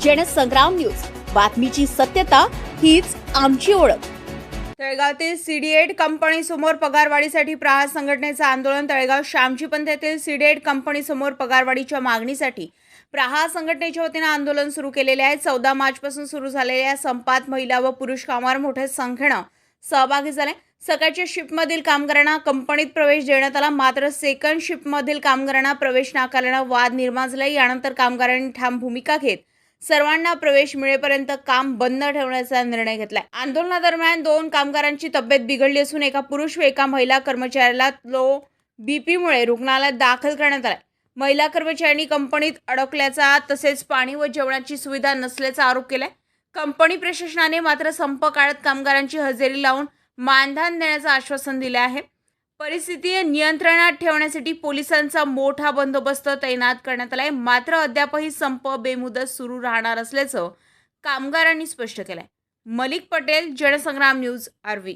Jansangram news, बातमीची सत्यता हीच आमची ओळख। तळेगावतील सीडी8 कंपनी समोर पगारवाढीसाठी प्रहार संघटनेचे आंदोलन। तळेगाव श्यामजीपंत येथील सीडी8 कंपनी समोर पगारवाढीच्या मागणीसाठी प्रहार संघटनेच्या वतीने आंदोलन सुरू केलेले आहे। 14 मार्चपासून सुरू झालेल्या संपात महिला व पुरुष कामगार मोठ्या संख्येने सहभागी झाले। सकाळच्या शिफ्टमधील कामगारांना कंपनीत प्रवेश देण्यात आला, मात्र सेकंड शिफ्टमधील कामगारांना प्रवेश नाकारल्याने वाद निर्माण झाले। यानंतर कामगारांनी ठाम भूमिका घेत सर्वांना प्रवेश मिळेपर्यंत काम बंद ठेवण्याचा निर्णय घेतलाय। आंदोलनादरम्यान 2 कामगारांची तब्येत बिघडली असून एका पुरुष व एका महिला कर्मचाऱ्याला लो बीपीमुळे रुग्णालयात दाखल करण्यात आले। महिला कर्मचाऱ्यांनी कंपनीत अडकल्याचा तसेच पाणी व जेवणाची सुविधा नसल्याचा आरोप केलाय। कंपनी प्रशासनाने मात्र संप काळात कामगारांची हजेरी लावून मानधन देण्याचं आश्वासन दिले आहे। परिस्थिती नियंत्रणात ठेवण्यासाठी पोलिसांचा मोठा बंदोबस्त तैनात करण्यात आलाय, मात्र अद्यापही संप बेमुदत सुरू राहणार असल्याचं कामगारांनी स्पष्ट केलंय। मलिक पटेल, जनसंग्राम न्यूज, आर्वी।